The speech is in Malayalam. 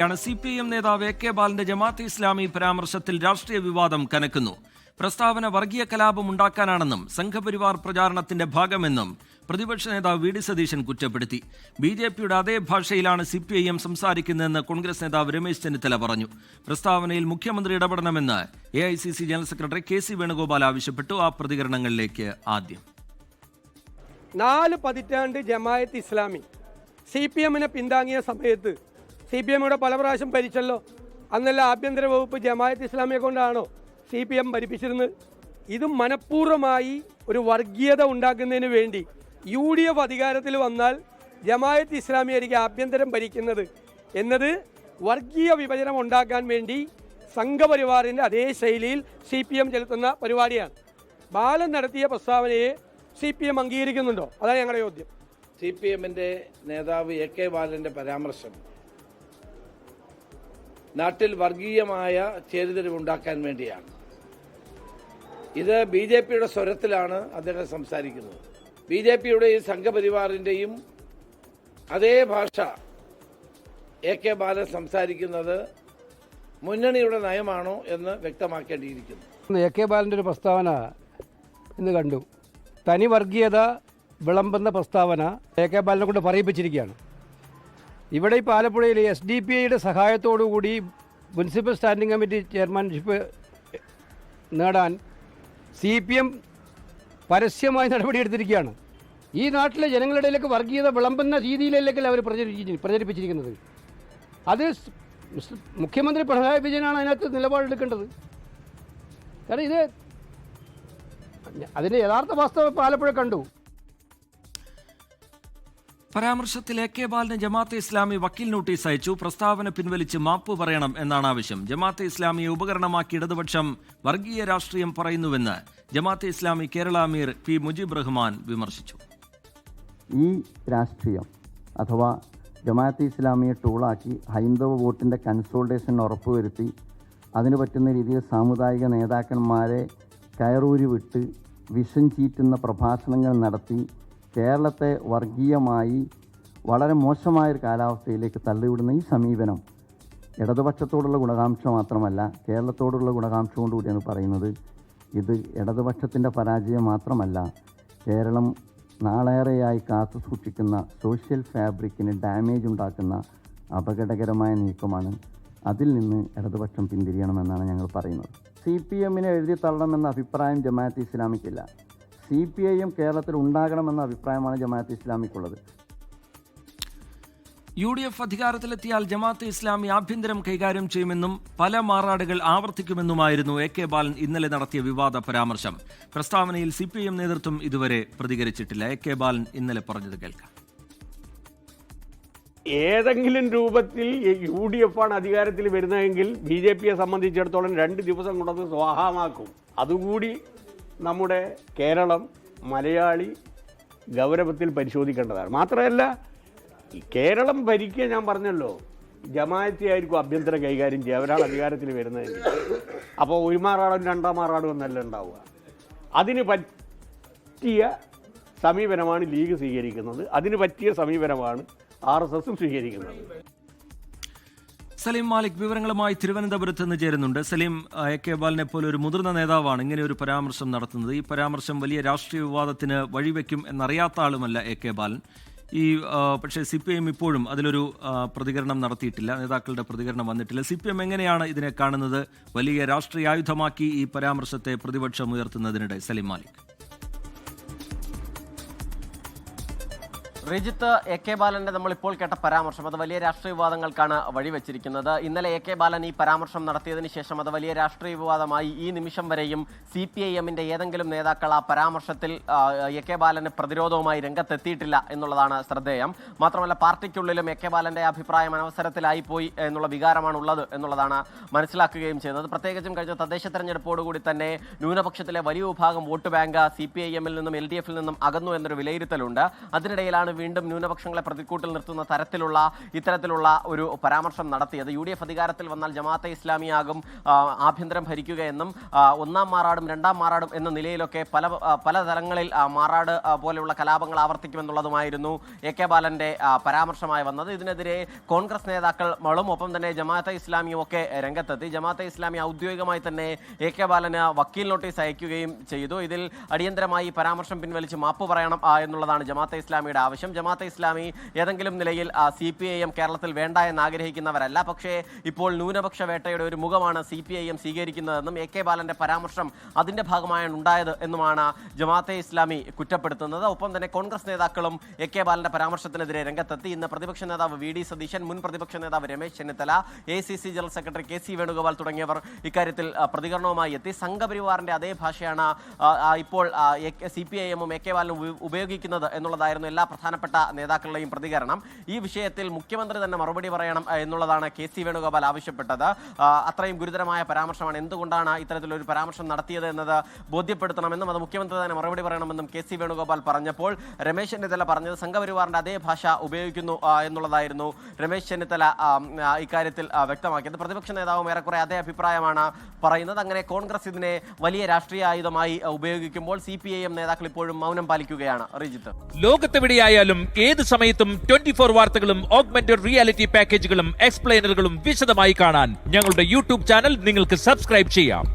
CPIM നേതാവ് AK ബാലന്റെ ജമാഅത്തെ ഇസ്ലാമി പരാമർശത്തിൽ രാഷ്ട്രീയ വിവാദം കനക്കുന്നു. പ്രസ്താവന വർഗീയ കലാപം ഉണ്ടാക്കാനാണെന്നും സംഘപരിവാർ പ്രചാരണത്തിന്റെ ഭാഗമെന്നും പ്രതിപക്ഷ നേതാവ് VD സതീശൻ കുറ്റപ്പെടുത്തി. BJPയുടെ അതേ ഭാഷയിലാണ് CPIM സംസാരിക്കുന്നതെന്ന് കോൺഗ്രസ് നേതാവ് രമേശ് ചെന്നിത്തല പറഞ്ഞു. പ്രസ്താവനയിൽ മുഖ്യമന്ത്രി ഇടപെടണമെന്ന് AICC general secretary KC Venugopal ആവശ്യപ്പെട്ടു. ആ പ്രതികരണങ്ങളിലേക്ക് ആദ്യം. 4 പതിറ്റാണ്ട് ജമാഅത്ത് ഇസ്ലാമി CPIMനെ പിന്താങ്ങിയ സമയത്ത് CPIMയുടെ പല പ്രാവശ്യം ഭരിച്ചല്ലോ. അന്നല്ല ആഭ്യന്തര വകുപ്പ് ജമാഅത്ത് ഇസ്ലാമിയെ കൊണ്ടാണോ CPIM ഭരിപ്പിച്ചിരുന്നത്? ഇത് മനഃപൂർവ്വമായി ഒരു വർഗീയത ഉണ്ടാക്കുന്നതിന് വേണ്ടി UDF അധികാരത്തിൽ വന്നാൽ ജമാഅത്ത് ഇസ്ലാമി ആയിരിക്കും ആഭ്യന്തരം ഭരിക്കുന്നത് എന്നത് വർഗീയ വിഭജനം ഉണ്ടാക്കാൻ വേണ്ടി സംഘപരിവാറിൻ്റെ അതേ ശൈലിയിൽ CPIM ചെലുത്തുന്ന പരിപാടിയാണ്. ബാലൻ നടത്തിയ പ്രസ്താവനയെ CPIM അംഗീകരിക്കുന്നുണ്ടോ? അതാണ് ഞങ്ങളുടെ ചോദ്യം. CPIMന്റെ നേതാവ് AK ബാലന്റെ പരാമർശം നാട്ടിൽ വർഗീയമായ ചേരിതിരിവുണ്ടാക്കാൻ വേണ്ടിയാണ്. ഇത് BJPയുടെ സ്വരത്തിലാണ് അദ്ദേഹം സംസാരിക്കുന്നത്. BJPയുടെയും സംഘപരിവാറിന്റെയും അതേ ഭാഷ AK ബാലൻ സംസാരിക്കുന്നത് മുന്നണിയുടെ നയമാണോ എന്ന് വ്യക്തമാക്കേണ്ടിയിരിക്കുന്നു. AK ബാലന്റെ ഒരു പ്രസ്താവന ഇന്ന് കണ്ടു. തനി വർഗീയത വിളമ്പുന്ന പ്രസ്താവന AK ബാലനെ കൊണ്ട് പറയിപ്പിച്ചിരിക്കുകയാണ്. ഇവിടെ ഇപ്പോൾ ആലപ്പുഴയിൽ SDPIയുടെ സഹായത്തോടുകൂടി മുനിസിപ്പൽ സ്റ്റാൻഡിംഗ് കമ്മിറ്റി ചെയർമാൻഷിപ്പ് നേടാൻ CPIM പരസ്യമായി നടപടിയെടുത്തിരിക്കുകയാണ്. ഈ നാട്ടിലെ ജനങ്ങളുടെ ഇടയിലേക്ക് വർഗീയത വിളമ്പുന്ന രീതിയിലേക്ക് അവർ പ്രചരിപ്പിച്ചിരിക്കുന്നത്. അത് മുഖ്യമന്ത്രി പിണറായി വിജയനാണ് അതിനകത്ത് നിലപാടെടുക്കേണ്ടത്. കാരണം ഇത് അതിൻ്റെ യഥാർത്ഥ വാസ്തവം ഇപ്പോൾ ആലപ്പുഴ കണ്ടു. പരാമർശത്തിൽ AK ബാലന് ജമാഅത്തെ ഇസ്ലാമി വക്കീൽ നോട്ടീസ് അയച്ചു. പ്രസ്താവന പിൻവലിച്ച് മാപ്പ് പറയണം എന്നാണ് ആവശ്യം. ജമാഅത്തെ ഇസ്ലാമിയെ ഉപകരണമാക്കി ഇടതുപക്ഷം വർഗീയ രാഷ്ട്രീയം പറയുന്നുവെന്ന് ജമാഅത്തെ ഇസ്ലാമി കേരള അമീർ P മുജീബ് റഹ്മാൻ വിമർശിച്ചു. ഈ രാഷ്ട്രീയം അഥവാ ജമാഅത്തെ ഇസ്ലാമിയെ ടൂളാക്കി ഹൈന്ദവ വോട്ടിൻ്റെ കൺസോൾട്ടേഷൻ ഉറപ്പുവരുത്തി അതിന് പറ്റുന്ന രീതിയിൽ സാമുദായിക നേതാക്കന്മാരെ കയറൂരി വിട്ട് വിഷം ചീറ്റുന്ന പ്രഭാഷണങ്ങൾ നടത്തി കേരളത്തെ വർഗീയമായി വളരെ മോശമായൊരു കാലാവസ്ഥയിലേക്ക് തള്ളിവിടുന്ന ഈ സമീപനം ഇടതുപക്ഷത്തോടുള്ള ഗുണകാംക്ഷ മാത്രമല്ല, കേരളത്തോടുള്ള ഗുണകാംക്ഷ കൊണ്ടുകൂടിയാണ് പറയുന്നത്. ഇത് ഇടതുപക്ഷത്തിൻ്റെ പരാജയം മാത്രമല്ല, കേരളം നാളേറെയായി കാത്തു സൂക്ഷിക്കുന്ന സോഷ്യൽ ഫാബ്രിക്കിന് ഡാമേജ് ഉണ്ടാക്കുന്ന അപകടകരമായ നീക്കമാണ്. അതിൽ നിന്ന് ഇടതുപക്ഷം പിന്തിരിയണമെന്നാണ് ഞങ്ങൾ പറയുന്നത്. CPIMനെ എഴുതി തള്ളണമെന്ന അഭിപ്രായം ജമാഅത്തെ ഇസ്ലാമിക്കില്ല. CPIM കേരളത്തിൽ ഉണ്ടാകണമെന്ന അഭിപ്രായമാണ് ജമാഅത്തെ ഇസ്ലാമിക്കുള്ളത്. UDF അധികാരത്തിലെത്തിയാൽ ജമാഅത്തെ ഇസ്ലാമി ആഭ്യന്തരം കൈകാര്യം ചെയ്യുമെന്നും പല മാറാടുകൾ ആവർത്തിക്കുമെന്നുമായിരുന്നു AK ബാലൻ ഇന്നലെ നടത്തിയ വിവാദ പരാമർശം. പ്രസ്താവനയിൽ CPIM നേതൃത്വം ഇതുവരെ പ്രതികരിച്ചിട്ടില്ല. AK ബാലൻ ഇന്നലെ പറഞ്ഞത് കേൾക്കാം. ഏതെങ്കിലും രൂപത്തിൽ UDF ആണ് അധികാരത്തിൽ വരുന്നതെങ്കിൽ BJPയെ സംബന്ധിച്ചിടത്തോളം 2 ദിവസം കൊണ്ടത് സ്വാഹമാക്കും. അതുകൂടി നമ്മുടെ കേരളം മലയാളി ഗൗരവത്തിൽ പരിശോധിക്കേണ്ടതാണ്. മാത്രമല്ല, കേരളം ഭരിക്കുക ഞാൻ പറഞ്ഞല്ലോ, ജമാഅത്തെ ആയിരിക്കും ആഭ്യന്തരം കൈകാര്യം ചെയ്യുക. അവരാണ് അധികാരത്തിൽ വരുന്നതെങ്കിൽ. അപ്പോൾ 1 മാറാടും 2 മാറാടും എന്നല്ല ഉണ്ടാവുക. അതിന് പറ്റിയ സമീപനമാണ് ലീഗ് സ്വീകരിക്കുന്നത്. അതിന് പറ്റിയ സമീപനമാണ് RSSും സ്വീകരിക്കുന്നത്. സലീം മാലിക് വിവരങ്ങളുമായി തിരുവനന്തപുരത്ത് നിന്ന് ചേരുന്നുണ്ട്. സലീം, AK ബാലനെ പോലെ ഒരു മുതിർന്ന നേതാവാണ് ഇങ്ങനെ ഒരു പരാമർശം നടത്തുന്നത്. ഈ പരാമർശം വലിയ രാഷ്ട്രീയ വിവാദത്തിന് വഴിവെക്കും എന്നറിയാത്ത ആളുമല്ല AK ബാലൻ. പക്ഷേ CPIM ഇപ്പോഴും അതിലൊരു പ്രതികരണം നടത്തിയിട്ടില്ല. നേതാക്കളുടെ പ്രതികരണം വന്നിട്ടില്ല. CPIM എങ്ങനെയാണ് ഇതിനെ കാണുന്നത്? വലിയ രാഷ്ട്രീയ ആയുധമാക്കി ഈ പരാമർശത്തെ പ്രതിപക്ഷം ഉയർത്തുന്നതിനിടെ സലീം മാലിക്. റിജിത്ത്, AK ബാലന്റെ നമ്മളിപ്പോൾ കേട്ട പരാമർശം അത് വലിയ രാഷ്ട്രീയ വിവാദങ്ങൾക്കാണ് വഴിവെച്ചിരിക്കുന്നത്. ഇന്നലെ AK ബാലൻ ഈ പരാമർശം നടത്തിയതിന് ശേഷം അത് വലിയ രാഷ്ട്രീയ വിവാദമായി. ഈ നിമിഷം വരെയും CPIMന്റെ ഏതെങ്കിലും നേതാക്കൾ ആ പരാമർശത്തിൽ AK ബാലന് പ്രതിരോധവുമായി രംഗത്തെത്തിയിട്ടില്ല എന്നുള്ളതാണ് ശ്രദ്ധേയം. മാത്രമല്ല, പാർട്ടിക്കുള്ളിലും AK ബാലന്റെ അഭിപ്രായം അനവസരത്തിലായിപ്പോയി എന്നുള്ള വികാരമാണ് ഉള്ളത് എന്നുള്ളതാണ് മനസ്സിലാക്കുകയും ചെയ്യുന്നത്. പ്രത്യേകിച്ചും കഴിഞ്ഞ തദ്ദേശ തെരഞ്ഞെടുപ്പോടുകൂടി തന്നെ ന്യൂനപക്ഷത്തിലെ വലിയ വിഭാഗം വോട്ട് ബാങ്ക് CPIMൽ നിന്നും LDFൽ നിന്നും അകന്നു എന്നൊരു വിലയിരുത്തലുണ്ട്. അതിനിടയിലാണ് വീണ്ടും ന്യൂനപക്ഷങ്ങളെ പ്രതിക്കൂട്ടിൽ നിർത്തുന്ന തരത്തിലുള്ള ഇത്തരത്തിലുള്ള ഒരു പരാമർശം നടത്തിയത്. UDF അധികാരത്തിൽ വന്നാൽ ജമാഅത്തെ ഇസ്ലാമിയാകും ആഭ്യന്തരം ഭരിക്കുകയെന്നും ഒന്നാം മാറാടും രണ്ടാം മാറാടും എന്ന നിലയിലൊക്കെ പല തലങ്ങളിൽ മാറാട് പോലെയുള്ള കലാപങ്ങൾ ആവർത്തിക്കുമെന്നുള്ളതുമായിരുന്നു AK ബാലന്റെ പരാമർശമായി വന്നത്. ഇതിനെതിരെ കോൺഗ്രസ് നേതാക്കളും ഒപ്പം തന്നെ ജമാഅത്തെ ഇസ്ലാമിയും ഒക്കെ രംഗത്തെത്തി. ജമാഅത്തെ ഇസ്ലാമി ഔദ്യോഗികമായി തന്നെ AK ബാലന് വക്കീൽ നോട്ടീസ് അയക്കുകയും ചെയ്തു. ഇതിൽ അടിയന്തരമായി പരാമർശം പിൻവലിച്ച് മാപ്പ് പറയണം എന്നുള്ളതാണ് ജമാഅത്തെ ഇസ്ലാമിയുടെ ആവശ്യം. ജമാഅത്തെ ഇസ്ലാമി ഏതെങ്കിലും നിലയിൽ CPIM കേരളത്തിൽ വേണ്ട എന്ന് ആഗ്രഹിക്കുന്നവരല്ല. പക്ഷേ ഇപ്പോൾ ന്യൂനപക്ഷ വേട്ടയുടെ ഒരു മുഖമാണ് CPIM സ്വീകരിക്കുന്നതെന്നും AK ബാലന്റെ പരാമർശം അതിന്റെ ഭാഗമായാണ് ഉണ്ടായത് എന്നുമാണ് ജമാഅത്തെ ഇസ്ലാമി കുറ്റപ്പെടുത്തുന്നത്. ഒപ്പം തന്നെ കോൺഗ്രസ് നേതാക്കളും AK ബാലന്റെ പരാമർശത്തിനെതിരെ രംഗത്തെത്തി. ഇന്ന് പ്രതിപക്ഷ നേതാവ് VD സതീശൻ, മുൻ പ്രതിപക്ഷ നേതാവ് Ramesh Chennithala, ACC general secretary KC Venugopal തുടങ്ങിയവർ ഇക്കാര്യത്തിൽ പ്രതികരണവുമായി എത്തി. സംഘപരിവാറിന്റെ അതേ ഭാഷയാണ് ഇപ്പോൾ CPIM-ഉം AK ബാലനും ഉപയോഗിക്കുന്നത് എന്നുള്ളതായിരുന്നു എല്ലാ പ്രധാനപ്പെട്ട നേതാക്കളുടെയും പ്രതികരണം. ഈ വിഷയത്തിൽ മുഖ്യമന്ത്രി തന്നെ മറുപടി പറയണം എന്നുള്ളതാണ് KC വേണുഗോപാൽ ആവശ്യപ്പെട്ടത്. അത്രയും ഗുരുതരമായ പരാമർശമാണ്. എന്തുകൊണ്ടാണ് ഇത്തരത്തിലൊരു പരാമർശം നടത്തിയത് എന്നത് ബോധ്യപ്പെടുത്തണമെന്നും അത് മുഖ്യമന്ത്രി തന്നെ മറുപടി പറയണമെന്നും KC വേണുഗോപാൽ പറഞ്ഞപ്പോൾ രമേശ് ചെന്നിത്തല പറഞ്ഞത് സംഘപരിവാറിന്റെ അതേ ഭാഷ ഉപയോഗിക്കുന്നു എന്നുള്ളതായിരുന്നു. രമേശ് ചെന്നിത്തല ഇക്കാര്യത്തിൽ വ്യക്തമാക്കിയത്. പ്രതിപക്ഷ നേതാവും ഏറെക്കുറെ അതേ അഭിപ്രായമാണ് പറയുന്നത്. അങ്ങനെ കോൺഗ്രസ് ഇതിനെ വലിയ രാഷ്ട്രീയ ആയുധമായി ഉപയോഗിക്കുമ്പോൾ CPIM നേതാക്കൾ ഇപ്പോഴും മൗനം പാലിക്കുകയാണ്. റിജിത്ത്, ലോകത്തെവിടെയായാലും ഏത് സമയത്തും 24 വാർത്തകളും ഓഗ്മെന്റഡ് റിയാലിറ്റി പാക്കേജുകളും എക്സ്പ്ലെയിനറുകളും വിശദമായി കാണാൻ ഞങ്ങളുടെ YouTube ചാനൽ നിങ്ങൾക്ക് സബ്സ്ക്രൈബ് ചെയ്യാം.